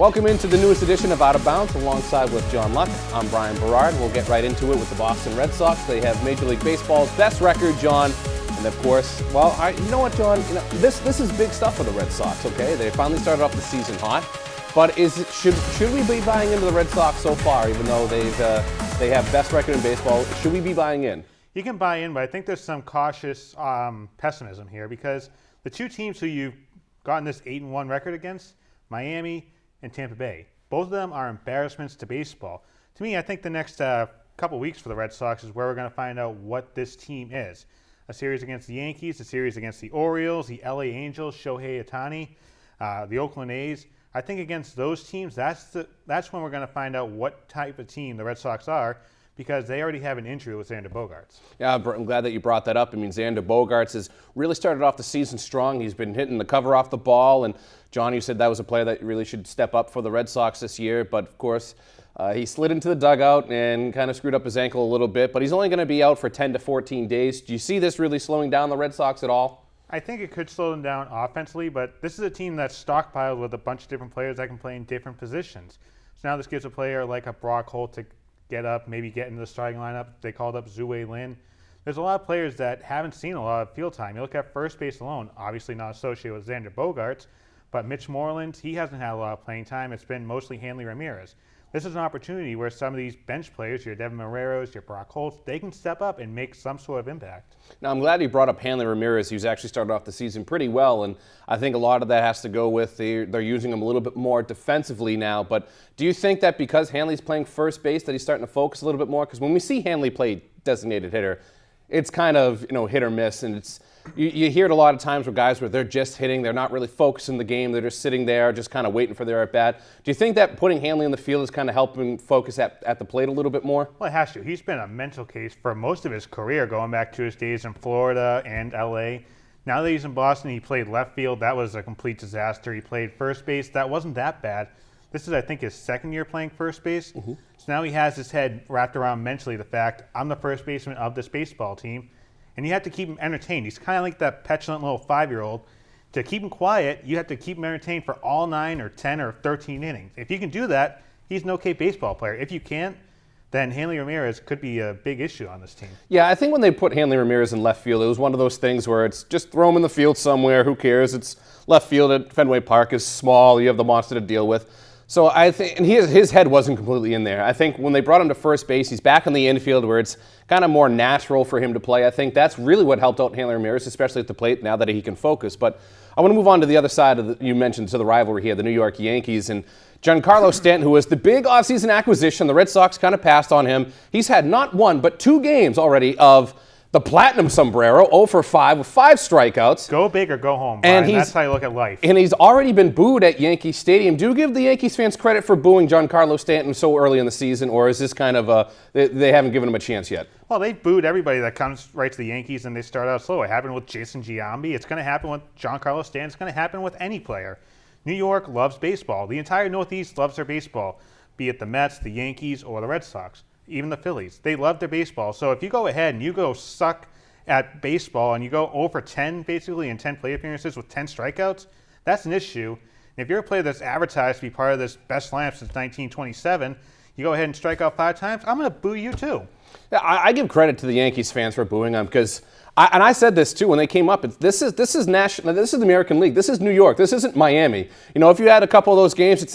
Welcome into the newest edition of Out of Bounds alongside with John Luck. I'm Brian Berard. We'll get right into it with the Boston Red Sox. They have Major League Baseball's best record, John. And of course, well, you know what, John? This is big stuff for the Red Sox, okay? They finally started off the season hot. But should we be buying into the Red Sox so far, even though they have best record in baseball? Should we be buying in? You can buy in, but I think there's some cautious pessimism here because the two teams who you've gotten this 8-1 record against, Miami and Tampa Bay, both of them are embarrassments to baseball. To me, I think the next couple weeks for the Red Sox is where we're going to find out what this team is. A series against the Yankees, a series against the Orioles, the LA Angels, Shohei Ohtani, the Oakland A's. I think against those teams, that's when we're going to find out what type of team the Red Sox are, because they already have an injury with Xander Bogaerts. Yeah, I'm glad that you brought that up. I mean, Xander Bogaerts has really started off the season strong. He's been hitting the cover off the ball, and John, you said that was a player that really should step up for the Red Sox this year, but of course, he slid into the dugout and kind of screwed up his ankle a little bit, but he's only going to be out for 10 to 14 days. Do you see this really slowing down the Red Sox at all? I think it could slow them down offensively, but this is a team that's stockpiled with a bunch of different players that can play in different positions. So now this gives a player like a Brock Holt to get up, maybe get into the starting lineup. They called up Zue Lin. There's a lot of players that haven't seen a lot of field time. You look at first base alone, obviously not associated with Xander Bogaerts, but Mitch Moreland, he hasn't had a lot of playing time. It's been mostly Hanley Ramirez. This is an opportunity where some of these bench players, your Devin Marreros, your Brock Holtz, they can step up and make some sort of impact. Now, I'm glad you brought up Hanley Ramirez. He's actually started off the season pretty well, and I think a lot of that has to go with they're using him a little bit more defensively now. But do you think that because Hanley's playing first base that he's starting to focus a little bit more? Because when we see Hanley play designated hitter, it's kind of hit or miss, and you hear it a lot of times with guys where they're just hitting, they're not really focusing the game, they're just sitting there, just kind of waiting for their at-bat. Do you think that putting Hanley in the field is kind of helping focus at the plate a little bit more? Well, it has to. He's been a mental case for most of his career, going back to his days in Florida and LA. Now that he's in Boston, he played left field. That was a complete disaster. He played first base. That wasn't that bad. This is, I think, his second year playing first base. Mm-hmm. So now he has his head wrapped around mentally the fact, I'm the first baseman of this baseball team. And you have to keep him entertained. He's kind of like that petulant little 5-year-old. To keep him quiet, you have to keep him entertained for all 9 or 10 or 13 innings. If you can do that, he's an okay baseball player. If you can't, then Hanley Ramirez could be a big issue on this team. Yeah, I think when they put Hanley Ramirez in left field, it was one of those things where it's just throw him in the field somewhere. Who cares? It's left field at Fenway Park is small. You have the monster to deal with. So I think, and his head wasn't completely in there. I think when they brought him to first base, he's back in the infield where it's kind of more natural for him to play. I think that's really what helped out Hanley Ramirez, especially at the plate, now that he can focus. But I want to move on to the other side of you mentioned, to the rivalry here, the New York Yankees. And Giancarlo Stanton, who was the big offseason acquisition, the Red Sox kind of passed on him. He's had not one, but 2 games already of the platinum sombrero, 0 for 5 with 5 strikeouts. Go big or go home, Brian. And that's how you look at life. And he's already been booed at Yankee Stadium. Do you give the Yankees fans credit for booing Giancarlo Stanton so early in the season, or is this kind of they haven't given him a chance yet? Well, they booed everybody that comes right to the Yankees and they start out slow. It happened with Jason Giambi. It's going to happen with Giancarlo Stanton. It's going to happen with any player. New York loves baseball. The entire Northeast loves their baseball, be it the Mets, the Yankees, or the Red Sox, even the Phillies. They love their baseball. So if you go ahead and you go suck at baseball and you go 0 for 10 basically in 10 plate appearances with 10 strikeouts, that's an issue. And if you're a player that's advertised to be part of this best lineup since 1927, you go ahead and strike out 5 times, I'm going to boo you too. Yeah, I give credit to the Yankees fans for booing him because I said this too when they came up. This is national. This is the American League. This is New York. This isn't Miami. If you had a couple of those games, it's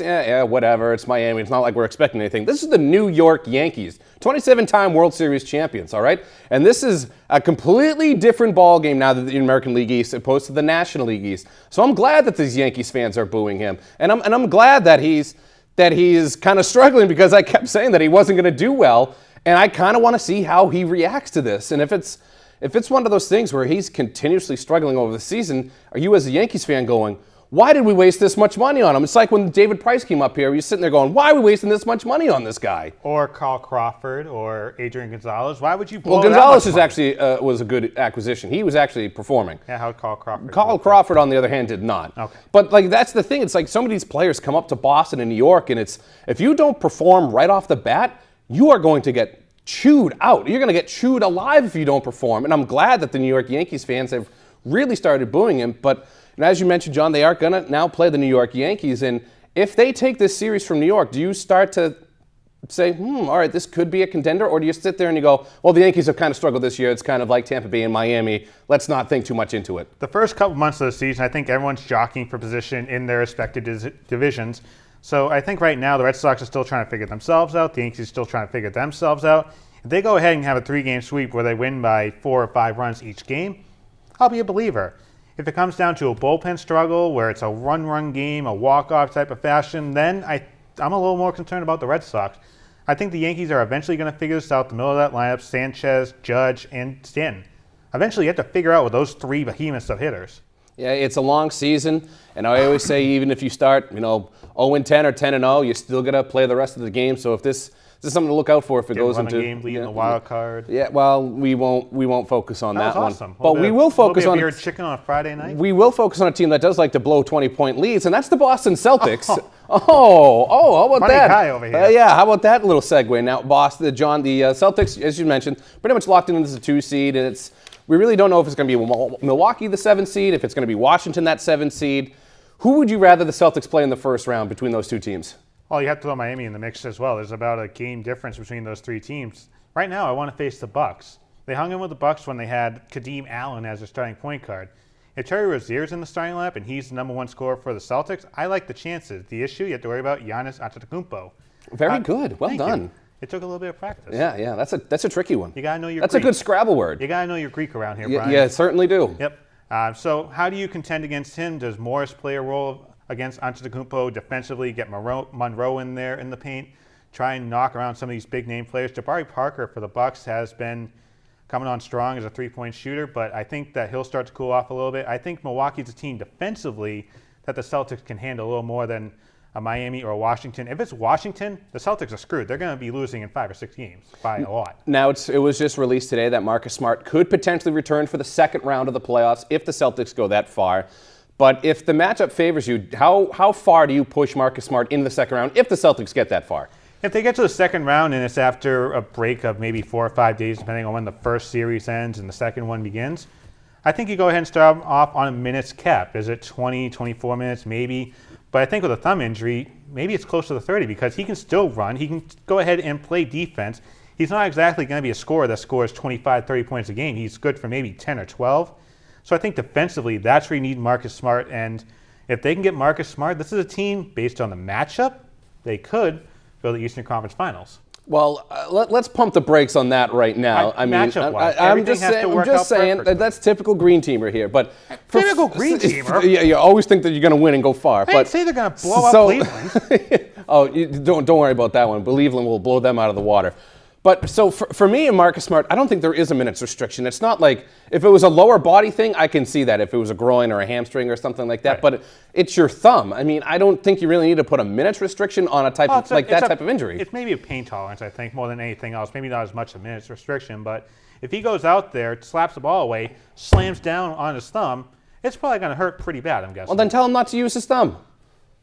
whatever. It's Miami. It's not like we're expecting anything. This is the New York Yankees, 27-time World Series champions. All right, and this is a completely different ball game now that the American League East opposed to the National League East. So I'm glad that these Yankees fans are booing him, and I'm glad that he's kind of struggling because I kept saying that he wasn't going to do well, and I kind of want to see how he reacts to this, and if it's one of those things where he's continuously struggling over the season, are you as a Yankees fan going, why did we waste this much money on him? It's like when David Price came up here, you're sitting there going, why are we wasting this much money on this guy? Or Carl Crawford or Adrian Gonzalez. Why would you blow Gonzalez is actually was a good acquisition. He was actually performing. Yeah, how Carl Crawford? Carl Crawford, on the other hand, did not. Okay. But that's the thing. It's like some of these players come up to Boston and New York, and if you don't perform right off the bat, you are going to get chewed out. You're going to get chewed alive if you don't perform. And I'm glad that the New York Yankees fans have really started booing him. But as you mentioned, John, they are going to now play the New York Yankees. And If they take this series from New York, do you start to say, all right, this could be a contender? Or do you sit there and you go, well, the Yankees have kind of struggled this year. It's kind of like Tampa Bay and Miami. Let's not think too much into it. The first couple months of the season, I think everyone's jockeying for position in their respective divisions. So I think right now the Red Sox are still trying to figure themselves out. The Yankees are still trying to figure themselves out. If they go ahead and have a 3-game sweep where they win by 4 or 5 runs each game, I'll be a believer. If it comes down to a bullpen struggle where it's a run game, a walk-off type of fashion, then I'm a little more concerned about the Red Sox. I think the Yankees are eventually going to figure this out, the middle of that lineup, Sanchez, Judge, and Stanton. Eventually, you have to figure out with those 3 behemoths of hitters. Yeah, it's a long season, and I always say even if you start, 0-10 or 10-0, you still got to play the rest of the game. So if this is something to look out for if it goes into a game, leading the wild card. Yeah, well, we won't focus on that one. Awesome. But we will focus on chicken on a Friday night. We will focus on a team that does like to blow 20-point leads, and that's the Boston Celtics. How about Funny that? guy over here. Yeah, how about that little segue? Now, Boston, John, the Celtics, as you mentioned, pretty much locked in as a 2 seed, and we really don't know if it's going to be Milwaukee, the 7 seed, if it's going to be Washington, that 7 seed. Who would you rather the Celtics play in the first round between those 2 teams? Oh, you have to throw Miami in the mix as well. There's about a game difference between those 3 teams. Right now, I want to face the Bucks. They hung in with the Bucks when they had Kadeem Allen as their starting point guard. If Terry Rozier's in the starting lineup and he's the number 1 scorer for the Celtics, I like the chances. The issue, you have to worry about Giannis Antetokounmpo. Very good. Well done. You. It took a little bit of practice. Yeah, that's a tricky one. You got to know your That's Greek. a good Scrabble word. You got to know your Greek around here, Brian. Yeah, certainly do. Yep. So how do you contend against him? Does Morris play a role against Antetokounmpo defensively, get Monroe in there in the paint, try and knock around some of these big-name players? Jabari Parker for the Bucks has been coming on strong as a 3-point shooter, but I think that he'll start to cool off a little bit. I think Milwaukee's a team defensively that the Celtics can handle a little more than a Miami or a Washington. If it's Washington, the Celtics are screwed. They're going to be losing in 5 or 6 games by a lot. Now, it was just released today that Marcus Smart could potentially return for the second round of the playoffs if the Celtics go that far. But if the matchup favors you, how far do you push Marcus Smart into the second round if the Celtics get that far? If they get to the second round and it's after a break of maybe 4 or 5 days, depending on when the first series ends and the second one begins, I think you go ahead and start off on a minutes cap. Is it 20, 24 minutes, maybe? But I think with a thumb injury, maybe it's close to the 30 because he can still run. He can go ahead and play defense. He's not exactly going to be a scorer that scores 25, 30 points a game. He's good for maybe 10 or 12. So I think defensively, that's where you need Marcus Smart. And if they can get Marcus Smart, this is a team, based on the matchup, they could go to the Eastern Conference Finals. Well, let's pump the brakes on that right now. I'm just saying that's typical green teamer here. But typical green teamer. You always think that you're going to win and go far. I didn't say they're going to blow up Cleveland. Don't worry about that one. Cleveland will blow them out of the water. But so for me and Marcus Smart, I don't think there is a minutes restriction. It's not like if it was a lower body thing, I can see that if it was a groin or a hamstring or something like that. Right. But it's your thumb. I mean, I don't think you really need to put a minutes restriction on a type type of injury. It's maybe a pain tolerance, I think, more than anything else. Maybe not as much a minutes restriction, but if he goes out there, slaps the ball away, slams down on his thumb, it's probably going to hurt pretty bad, I'm guessing. Well, then tell him not to use his thumb.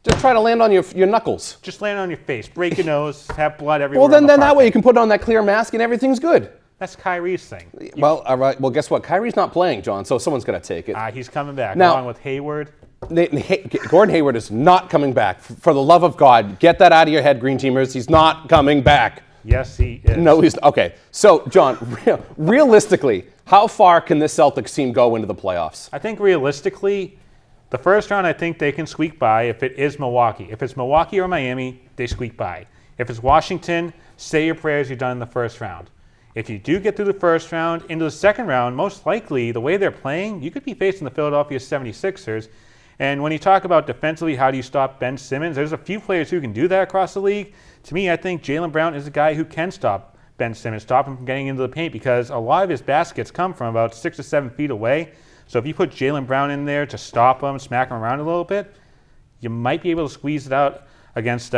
Just try to land on your knuckles. Just land on your face. Break your nose. Have blood everywhere. Well, then that way you can put on that clear mask and everything's good. That's Kyrie's thing. Well, all right. Well, guess what? Kyrie's not playing, John, so someone's going to take it. He's coming back, now, along with Hayward. Gordon Hayward is not coming back. For the love of God, get that out of your head, Green Teamers. He's not coming back. Yes, he is. No, he's okay. So, John, realistically, how far can this Celtics team go into the playoffs? I think realistically, the first round, I think they can squeak by if it is Milwaukee. If it's Milwaukee or Miami, they squeak by. If it's Washington, say your prayers, you're done in the first round. If you do get through the first round, into the second round, most likely, the way they're playing, you could be facing the Philadelphia 76ers. And when you talk about defensively, how do you stop Ben Simmons? There's a few players who can do that across the league. To me, I think Jaylen Brown is a guy who can stop Ben Simmons, stop him from getting into the paint because a lot of his baskets come from about 6 or 7 feet away. So if you put Jaylen Brown in there to stop him, smack him around a little bit, you might be able to squeeze it out against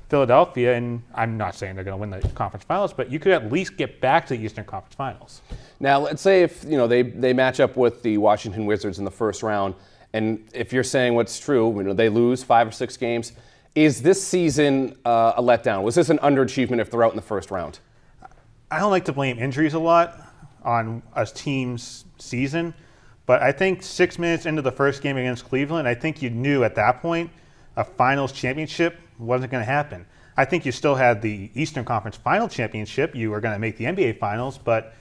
Philadelphia. And I'm not saying they're going to win the conference finals, but you could at least get back to the Eastern Conference Finals. Now, let's say if they match up with the Washington Wizards in the first round, and if you're saying what's true, they lose 5 or 6 games. Is this season a letdown? Was this an underachievement if they're out in the first round? I don't like to blame injuries a lot on a team's season. But I think 6 minutes into the first game against Cleveland, I think you knew at that point a finals championship wasn't going to happen. I think you still had the Eastern Conference Final Championship. You were going to make the NBA Finals, but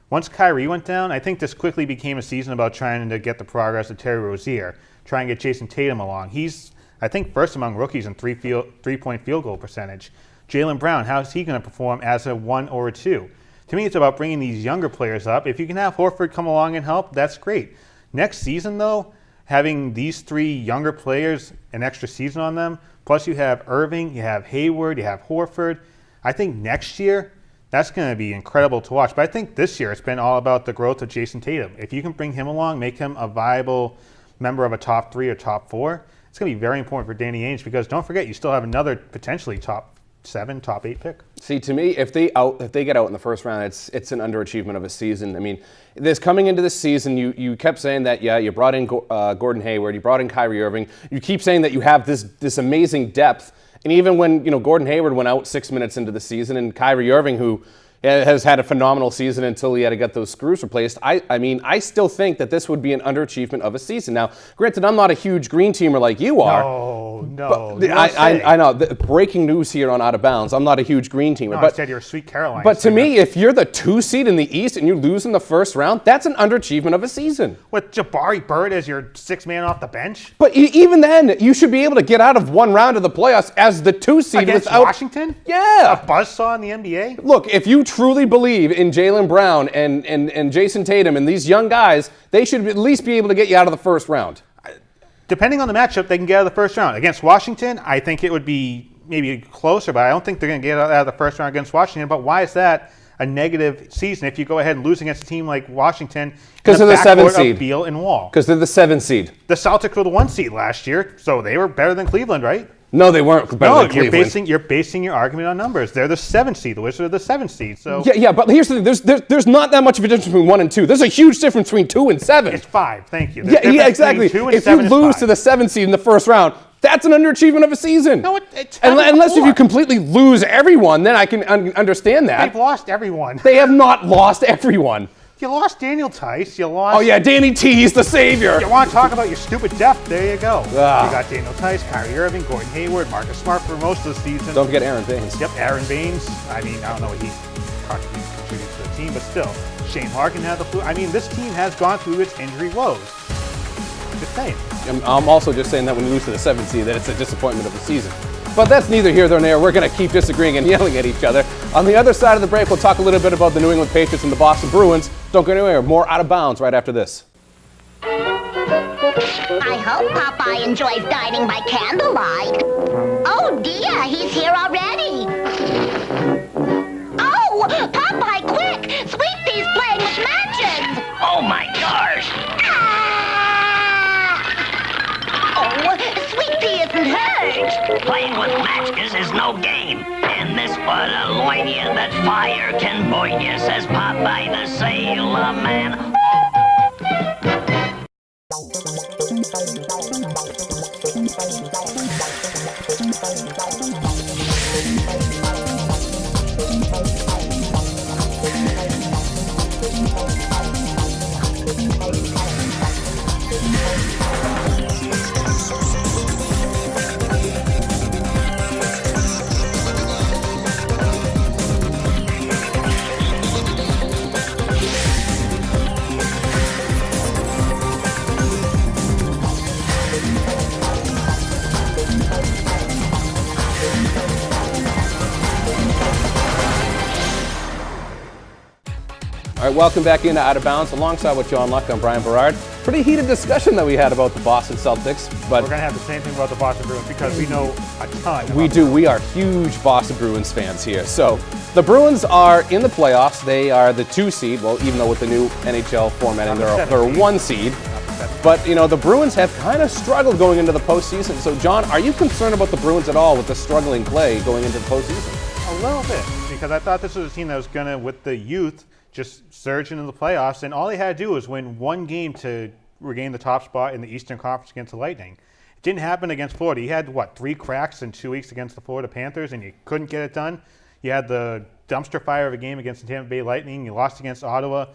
once Kyrie went down, I think this quickly became a season about trying to get the progress of Terry Rozier, trying to get Jason Tatum along. He's, I think, first among rookies in three-point field goal percentage. Jaylen Brown, how is he going to perform as a 1 or a 2? To me, it's about bringing these younger players up. If you can have Horford come along and help, that's great. Next season, though, having these 3 younger players, an extra season on them, plus you have Irving, you have Hayward, you have Horford, I think next year, that's going to be incredible to watch. But I think this year it's been all about the growth of Jason Tatum. If you can bring him along, make him a viable member of a top 3 or top 4, it's going to be very important for Danny Ainge because don't forget, you still have another potentially top 7, top 8 pick. See, to me, if they get out in the first round, it's an underachievement of a season. I mean, this coming into this season, you kept saying that, yeah, you brought in Gordon Hayward, you brought in Kyrie Irving. You keep saying that you have this amazing depth. And even when, Gordon Hayward went out 6 minutes into the season, and Kyrie Irving, who has had a phenomenal season until he had to get those screws replaced, I still think that this would be an underachievement of a season. Now, granted, I'm not a huge green teamer like you are. No. I know. Breaking news here on Out of Bounds. I'm not a huge green teamer. No, I said you're a sweet Caroline. But to me, if you're the 2 seed in the East and you lose in the first round, that's an underachievement of a season. With Jabari Bird as your 6th man off the bench? But even then, you should be able to get out of one round of the playoffs as the 2 seed against without Washington? Yeah. A buzzsaw in the NBA? Look, if you truly believe in Jaylen Brown and Jason Tatum and these young guys, they should at least be able to get you out of the first round. Depending on the matchup, they can get out of the first round. Against Washington, I think it would be maybe closer, but I don't think they're going to get out of the first round against Washington. But why is that a negative season if you go ahead and lose against a team like Washington? Because they're the 7th seed. Beal and Wall. Because they're the 7th seed. The Celtics were the 1 seed last year, so they were better than Cleveland, right? No, they weren't better than Cleveland. You're basing your argument on numbers. They're the 7th seed. The Wizards are the 7th seed. So yeah, but here's the thing. There's not that much of a difference between 1 and 2. There's a huge difference between 2 and 7. It's 5. Thank you. Yeah, exactly. If you lose to the 7th seed in the first round, that's an underachievement of a season. No, it's unless if you completely lose everyone, then I can understand that. They've lost everyone. They have not lost everyone. You lost Daniel Tice. You lost. Oh yeah, Danny T. He's the savior. You want to talk about your stupid depth? There you go. You got Daniel Tice, Kyrie Irving, Gordon Hayward, Marcus Smart for most of the season. Don't forget Aaron Baines. Yep, Aaron Baines. I mean, I don't know what he contributes to the team, but still, Shane Larkin had the flu. I mean, this team has gone through its injury woes. Just saying. I'm also just saying that when you lose to the 7th seed, that it's a disappointment of the season. But that's neither here nor there. We're going to keep disagreeing and yelling at each other. On the other side of the break, we'll talk a little bit about the New England Patriots and the Boston Bruins. Don't go anywhere. More Out of Bounds right after this. I hope Popeye enjoys dining by candlelight. Oh dear, he's here already. Oh, Popeye, quick! Sweet Pea's playing with matches! Oh my gosh! Oh, Sweet Pea isn't hurt. Playing with matches is no game. And this but a loin you that fire can burn you, says Popeye the Sailor Man. All right, welcome back into Out of Bounds. Alongside with John Luck, I'm Brian Berard. Pretty heated discussion that we had about the Boston Celtics. But we're going to have the same thing about the Boston Bruins because we know a ton. We do. We are huge Boston Bruins fans here. So the Bruins are in the playoffs. They are the 2 seed. Well, even though with the new NHL formatting, they're a 1 seed. But, the Bruins have kind of struggled going into the postseason. So, John, are you concerned about the Bruins at all with the struggling play going into the postseason? A little bit, because I thought this was a team that was going to, with the youth, just surge into the playoffs, and all they had to do was win 1 game to regain the top spot in the Eastern Conference against the Lightning. It didn't happen against Florida. You had, 3 cracks in 2 weeks against the Florida Panthers, and you couldn't get it done. You had the dumpster fire of a game against the Tampa Bay Lightning. You lost against Ottawa.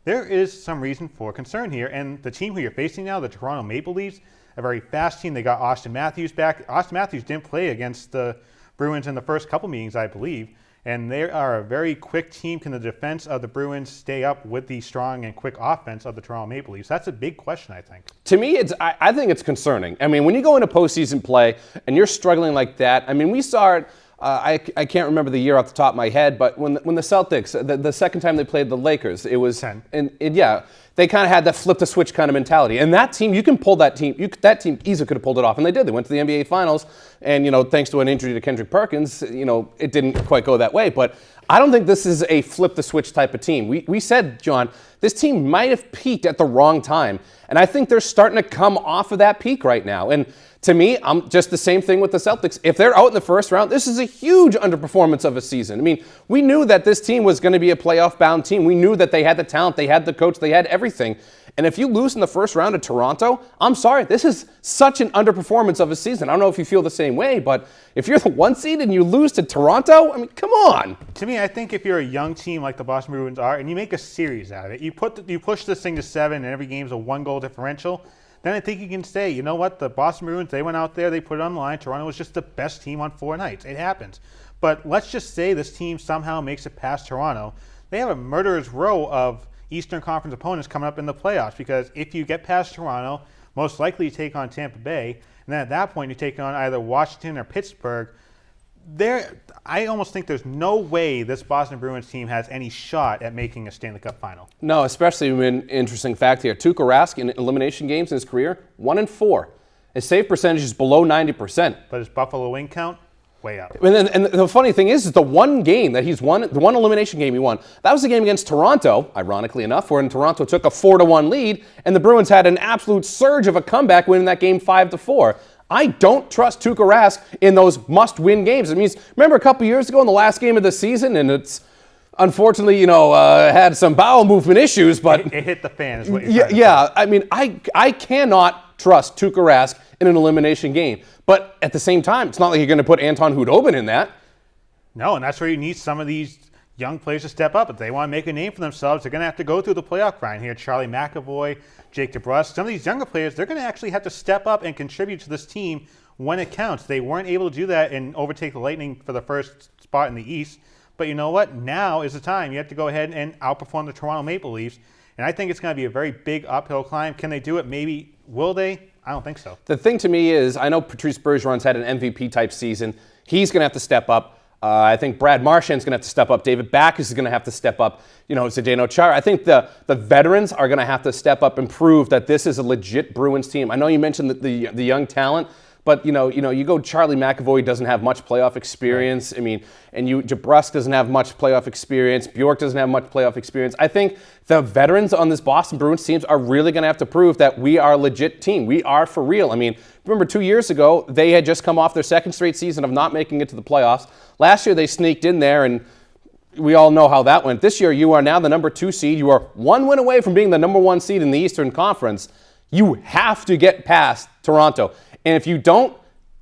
There is some reason for concern here, and the team who you're facing now, the Toronto Maple Leafs, a very fast team. They got Austin Matthews back. Austin Matthews didn't play against the Bruins in the first couple meetings, I believe. And they are a very quick team. Can the defense of the Bruins stay up with the strong and quick offense of the Toronto Maple Leafs? That's a big question, I think. To me, I think it's concerning. I mean, when you go into postseason play and you're struggling like that, I mean, we saw it. I can't remember the year off the top of my head, but when the Celtics, the second time they played the Lakers, it was 10. And yeah, they kind of had that flip the switch kind of mentality. And that team, you can pull that team. That team easily could have pulled it off, and they did. They went to the NBA Finals, and thanks to an injury to Kendrick Perkins, it didn't quite go that way. But I don't think this is a flip the switch type of team. We said, John, this team might have peaked at the wrong time, and I think they're starting to come off of that peak right now. And to me, I'm just the same thing with the Celtics. If they're out in the first round, this is a huge underperformance of a season. I mean, we knew that this team was going to be a playoff-bound team. We knew that they had the talent, they had the coach, they had everything. And if you lose in the first round to Toronto, I'm sorry, this is such an underperformance of a season. I don't know if you feel the same way, but if you're the 1 seed and you lose to Toronto, I mean, come on. To me, I think if you're a young team like the Boston Bruins are, and you make a series out of it, you push this thing to 7, and every game's a 1-goal differential, then I think you can say, you know what, the Boston Bruins, they went out there, they put it on the line. Toronto was just the best team on 4 nights. It happens. But let's just say this team somehow makes it past Toronto. They have a murderer's row of Eastern Conference opponents coming up in the playoffs, because if you get past Toronto, most likely you take on Tampa Bay, and then at that point you take on either Washington or Pittsburgh. I almost think there's no way this Boston Bruins team has any shot at making a Stanley Cup final. No, especially when, interesting fact here, Tuukka Rask in elimination games in his career, 1-4. His save percentage is below 90%. But his Buffalo win count, way up. And the funny thing is the one game that he's won, the one elimination game he won, that was the game against Toronto, ironically enough, where Toronto took a 4-1 lead, and the Bruins had an absolute surge of a comeback, winning that game 5-4. I don't trust Tuukka Rask in those must-win games. It means, remember a couple years ago in the last game of the season, and it's unfortunately, had some bowel movement issues, but it hit the fan is what you're saying. Yeah, I mean, I cannot trust Tuukka Rask in an elimination game. But at the same time, it's not like you're going to put Anton Khudobin in that. No, and that's where you need some of these young players to step up. If they want to make a name for themselves, they're going to have to go through the playoff grind here. Charlie McAvoy, Jake DeBrusk, some of these younger players, they're going to actually have to step up and contribute to this team when it counts. They weren't able to do that and overtake the Lightning for the first spot in the East. But you know what? Now is the time. You have to go ahead and outperform the Toronto Maple Leafs. And I think it's going to be a very big uphill climb. Can they do it? Maybe. Will they? I don't think so. The thing to me is, I know Patrice Bergeron's had an MVP-type season. He's going to have to step up. I think Brad Marchand's going to have to step up. David Backes is going to have to step up. Zdeno Chara. I think the veterans are going to have to step up and prove that this is a legit Bruins team. I know you mentioned the young talent, but you go Charlie McAvoy doesn't have much playoff experience. I mean, and DeBrusk doesn't have much playoff experience. Bjork doesn't have much playoff experience. I think the veterans on this Boston Bruins teams are really going to have to prove that we are a legit team. We are for real. I mean, remember 2 years ago, they had just come off their second straight season of not making it to the playoffs. Last year, they sneaked in there, and we all know how that went. This year, you are now the number 2 seed. You are 1 win away from being the number 1 seed in the Eastern Conference. You have to get past Toronto. And if you don't,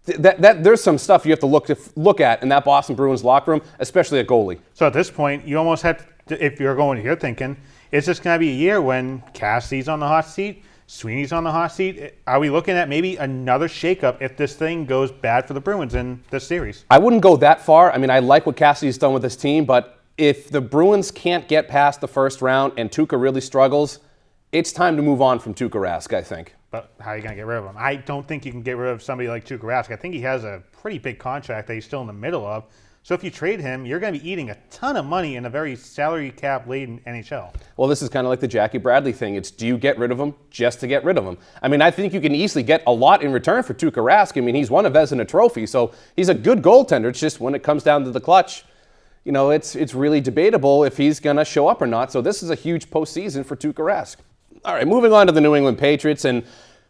there's some stuff you have to look at in that Boston Bruins locker room, especially at goalie. So at this point, you almost have to, if you're going here thinking, it's just going to be a year when Cassidy's on the hot seat, Sweeney's on the hot seat. Are we looking at maybe another shakeup if this thing goes bad for the Bruins in this series? I wouldn't go that far. I mean, I like what Cassidy's done with this team, but if the Bruins can't get past the first round and Tuukka really struggles, it's time to move on from Tuukka Rask, I think. But how are you going to get rid of him? I don't think you can get rid of somebody like Tuukka Rask. I think he has a pretty big contract that he's still in the middle of. So if you trade him, you're going to be eating a ton of money in a very salary cap-laden NHL. Well, this is kind of like the Jackie Bradley thing. It's, do you get rid of him just to get rid of him? I mean, I think you can easily get a lot in return for Tuukka Rask. I mean, he's won a Vezina trophy, so he's a good goaltender. It's just when it comes down to the clutch, it's really debatable if he's going to show up or not. So this is a huge postseason for Tuukka Rask. All right, moving on to the New England Patriots, and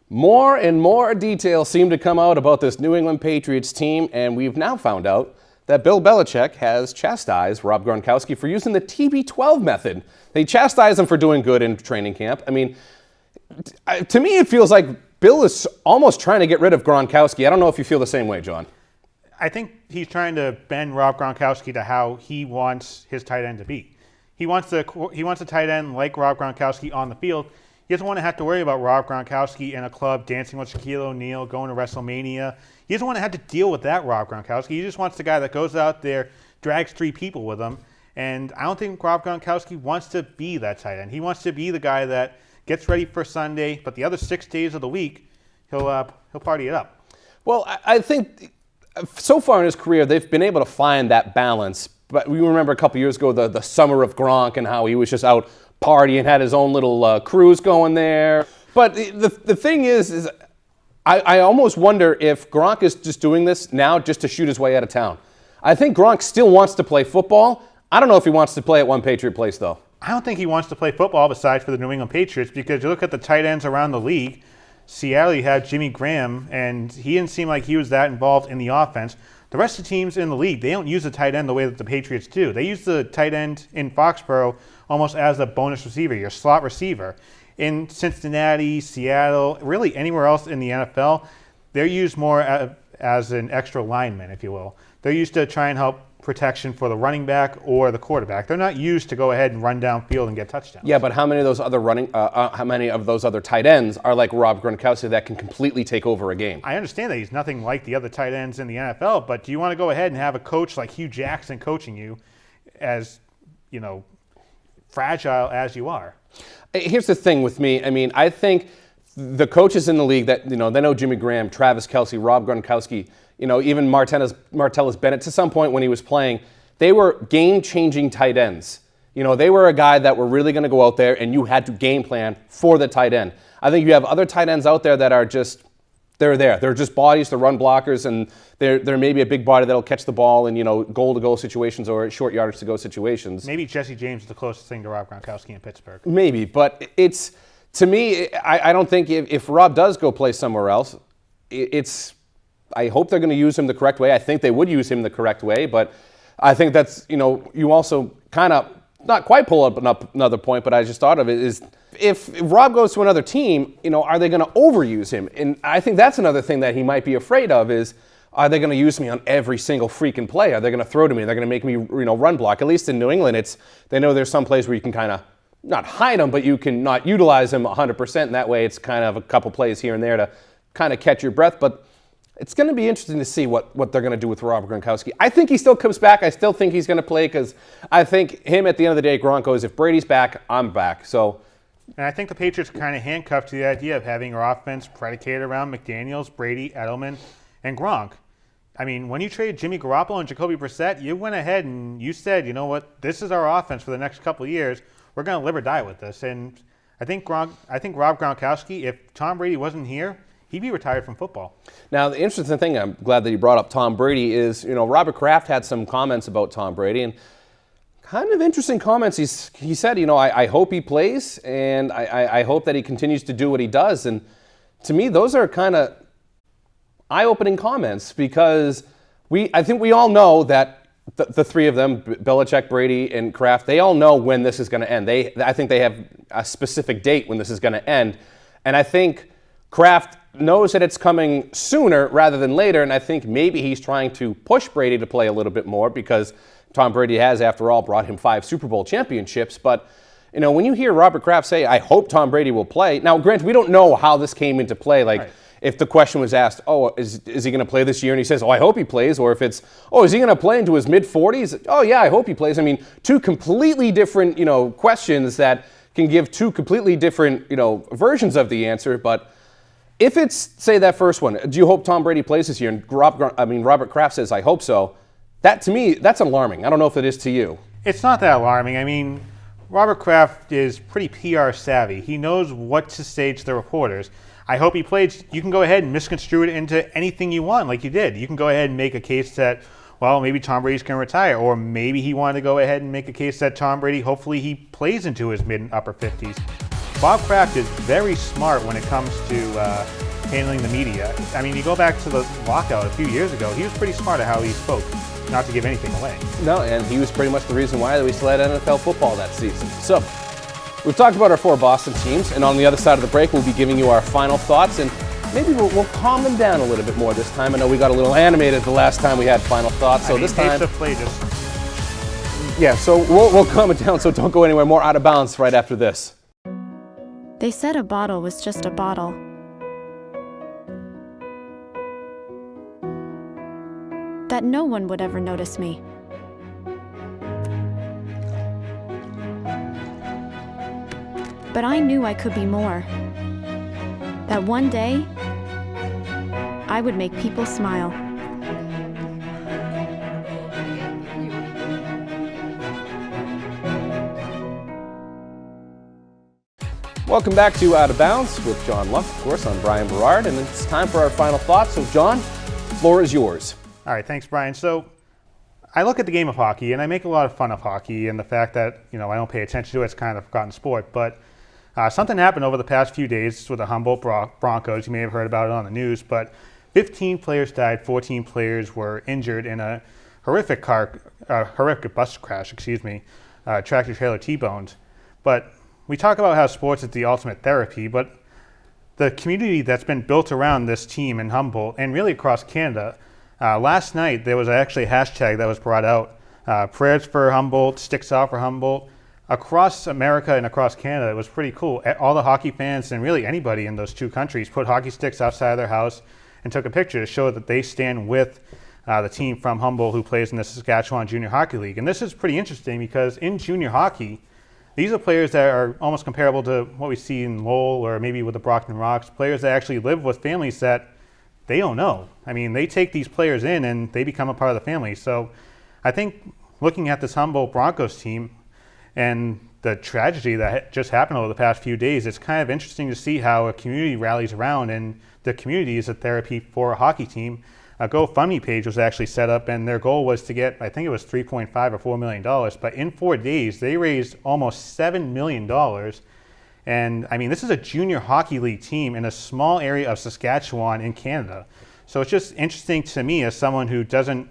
more details seem to come out about this New England Patriots team, and we've now found out that Bill Belichick has chastised Rob Gronkowski for using the TB12 method. They chastised him for doing good in training camp. I mean, to me, it feels like Bill is almost trying to get rid of Gronkowski. I don't know if you feel the same way, John. I think he's trying to bend Rob Gronkowski to how he wants his tight end to be. He wants a tight end like Rob Gronkowski on the field. He doesn't want to have to worry about Rob Gronkowski in a club dancing with Shaquille O'Neal, going to WrestleMania. He doesn't want to have to deal with that Rob Gronkowski. He just wants the guy that goes out there, drags 3 people with him. And I don't think Rob Gronkowski wants to be that tight end. He wants to be the guy that gets ready for Sunday, but the other 6 days of the week, he'll party it up. Well, I think so far in his career, they've been able to find that balance. But we remember a couple years ago, the summer of Gronk and how he was just out partying, had his own little cruise going there. But the thing is I almost wonder if Gronk is just doing this now just to shoot his way out of town. I think Gronk still wants to play football. I don't know if he wants to play at one Patriot place, though. I don't think he wants to play football besides for the New England Patriots, because you look at the tight ends around the league. Seattle, you had Jimmy Graham, and he didn't seem like he was that involved in the offense. The rest of the teams in the league, they don't use the tight end the way that the Patriots do. They use the tight end in Foxborough almost as a bonus receiver, your slot receiver. In Cincinnati, Seattle, really anywhere else in the NFL, they're used more as an extra lineman, if you will. They're used to try and help protection for the running back or the quarterback. They're not used to go ahead and run downfield and get touchdowns. Yeah, but how many of those other tight ends are like Rob Gronkowski that can completely take over a game? I understand that he's nothing like the other tight ends in the NFL, but do you want to go ahead and have a coach like Hugh Jackson coaching you, as fragile as you are? Here's the thing with me. I mean, I think the coaches in the league that, they know Jimmy Graham, Travis Kelce, Rob Gronkowski, even Martellus Bennett, to some point when he was playing, they were game-changing tight ends. They were a guy that were really going to go out there and you had to game plan for the tight end. I think you have other tight ends out there that are just, they're there. They're just bodies, they're run blockers, and they're maybe a big body that'll catch the ball in, goal-to-goal situations or short yardage-to-go situations. Maybe Jesse James is the closest thing to Rob Gronkowski in Pittsburgh. Maybe, but it's, to me, I don't think if Rob does go play somewhere else, I hope they're going to use him the correct way. I think they would use him the correct way, but I think that's, you also kind of, not quite pull up another point, but I just thought of it, is if Rob goes to another team, are they going to overuse him? And I think that's another thing that he might be afraid of is, are they going to use me on every single freaking play? Are they going to throw to me? They're going to make me, run block. At least in New England, they know there's some plays where you can kind of, not hide him, but you can not utilize him 100%. And that way it's kind of a couple plays here and there to kind of catch your breath. But it's going to be interesting to see what they're going to do with Rob Gronkowski. I think he still comes back. I still think he's going to play because I think him at the end of the day, Gronk goes, if Brady's back, I'm back. So, and I think the Patriots are kind of handcuffed to the idea of having our offense predicated around McDaniels, Brady, Edelman, and Gronk. I mean, when you traded Jimmy Garoppolo and Jacoby Brissett, you went ahead and you said, you know what, this is our offense for the next couple of years. We're going to live or die with this. And I think Rob Gronkowski, if Tom Brady wasn't here, he'd be retired from football. Now, the interesting thing, I'm glad that you brought up Tom Brady, is, Robert Kraft had some comments about Tom Brady, and kind of interesting comments. He said, I hope he plays, and I hope that he continues to do what he does. And to me, those are kind of eye-opening comments, because I think we all know that the three of them, Belichick, Brady, and Kraft, they all know when this is going to end. I think they have a specific date when this is going to end. And I think Kraft knows that it's coming sooner rather than later, and I think maybe he's trying to push Brady to play a little bit more, because Tom Brady has, after all, brought him 5 Super Bowl championships. But, when you hear Robert Kraft say, I hope Tom Brady will play, now, granted, we don't know how this came into play. Like, right. If the question was asked, is he going to play this year? And he says, I hope he plays. Or if it's, is he going to play into his mid-40s? Oh, yeah, I hope he plays. I mean, 2 completely different, questions that can give 2 completely different, versions of the answer. But if it's, say, that first one, do you hope Tom Brady plays this year? And Robert Kraft says, I hope so. That, to me, that's alarming. I don't know if it is to you. It's not that alarming. I mean, Robert Kraft is pretty PR savvy. He knows what to say to the reporters. I hope he plays. You can go ahead and misconstrue it into anything you want, like you did. You can go ahead and make a case that, well, maybe Tom Brady's going to retire, or maybe he wanted to go ahead and make a case that Tom Brady, hopefully he plays into his mid and upper 50s. Bob Kraft is very smart when it comes to handling the media. I mean, you go back to the lockout a few years ago, he was pretty smart at how he spoke, not to give anything away. No, and he was pretty much the reason why we still had NFL football that season. So, we've talked about our 4 Boston teams, and on the other side of the break, we'll be giving you our final thoughts, and maybe we'll calm them down a little bit more this time. I know we got a little animated the last time we had final thoughts, so this time... Yeah, so we'll calm it down, so don't go anywhere. More Out of Bounds right after this. They said a bottle was just a bottle. That no one would ever notice me. But I knew I could be more. That one day, I would make people smile. Welcome back to Out of Bounds with John Luck. Of course, I'm Brian Berard, and it's time for our final thoughts. So, John, the floor is yours. All right, thanks, Brian. So I look at the game of hockey, and I make a lot of fun of hockey and the fact that, I don't pay attention to it. It's kind of a forgotten sport. But something happened over the past few days with the Humboldt Broncos. You may have heard about it on the news, but 15 players died, 14 players were injured in a horrific bus crash, tractor trailer T-boned. But we talk about how sports is the ultimate therapy, but the community that's been built around this team in Humboldt and really across Canada, last night there was actually a hashtag that was brought out, prayers for Humboldt, sticks out for Humboldt. Across America and across Canada, it was pretty cool. All the hockey fans and really anybody in those two countries put hockey sticks outside of their house and took a picture to show that they stand with the team from Humboldt who plays in the Saskatchewan Junior Hockey League. And this is pretty interesting because in junior hockey, these are players that are almost comparable to what we see in Lowell or maybe with the Brockton Rocks, players that actually live with families that they don't know. I mean, they take these players in and they become a part of the family. So I think looking at this Humboldt Broncos team and the tragedy that just happened over the past few days, it's kind of interesting to see how a community rallies around, and the community is a therapy for a hockey team. A GoFundMe page was actually set up, and their goal was to get, I think it was $3.5 or $4 million, but in 4 days, they raised almost $7 million. And I mean, this is a junior hockey league team in a small area of Saskatchewan in Canada. So it's just interesting to me as someone who doesn't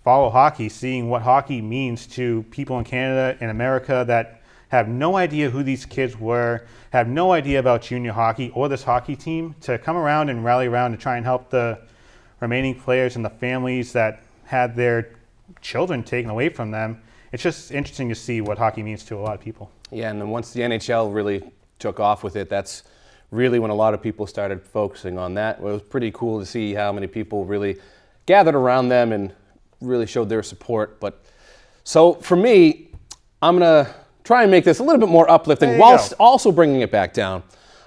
follow hockey, seeing what hockey means to people in Canada and America that have no idea who these kids were, have no idea about junior hockey or this hockey team, to come around and rally around to try and help the remaining players and the families that had their children taken away from them. It's just interesting to see what hockey means to a lot of people. Yeah, and then once the NHL really took off with it, that's really when a lot of people started focusing on that. It was pretty cool to see how many people really gathered around them and really showed their support. But so for me, I'm going to try and make this a little bit more uplifting whilst also bringing it back down.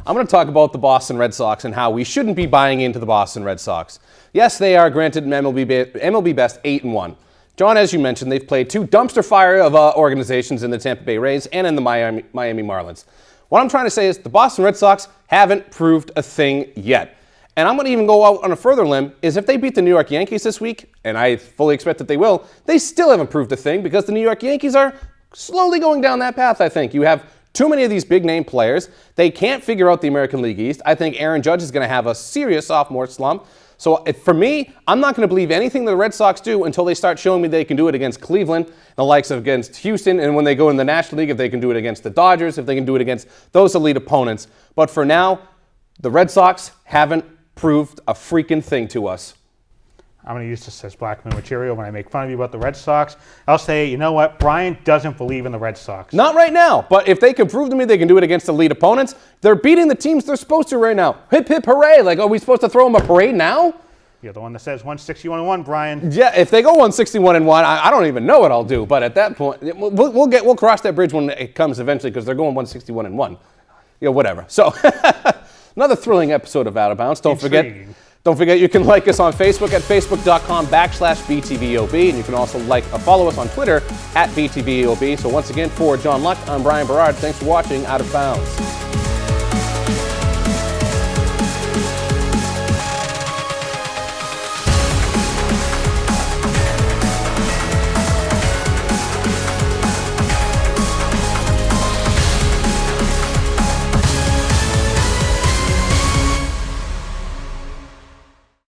I'm going to talk about the Boston Red Sox and how we shouldn't be buying into the Boston Red Sox. Yes, they are granted an MLB best 8-1. John, as you mentioned, they've played two dumpster fire of organizations in the Tampa Bay Rays and in the Miami Marlins. What I'm trying to say is the Boston Red Sox haven't proved a thing yet. And I'm going to even go out on a further limb, is if they beat the New York Yankees this week, and I fully expect that they will, they still haven't proved a thing because the New York Yankees are slowly going down that path, I think. You have too many of these big-name players. They can't figure out the American League East. I think Aaron Judge is going to have a serious sophomore slump. So for me, I'm not going to believe anything the Red Sox do until they start showing me they can do it against Cleveland, the likes of against Houston, and when they go in the National League, if they can do it against the Dodgers, if they can do it against those elite opponents. But for now, the Red Sox haven't proved a freaking thing to us. I'm going to use this as blackmail material when I make fun of you about the Red Sox. I'll say, you know what? Brian doesn't believe in the Red Sox. Not right now, but if they can prove to me they can do it against elite opponents, they're beating the teams they're supposed to right now. Hip, hip, hooray. Like, are we supposed to throw them a parade now? You're the one that says 161-1, Brian. Yeah, if they go 161-1, I don't even know what I'll do. But at that point, we'll cross that bridge when it comes eventually because they're going 161-1. Whatever. So, another thrilling episode of Out of Bounds. Don't forget you can like us on Facebook at facebook.com/BTVOB, and you can also follow us on Twitter at BTVOB. So once again, for John Luck, I'm Brian Berard. Thanks for watching Out of Bounds.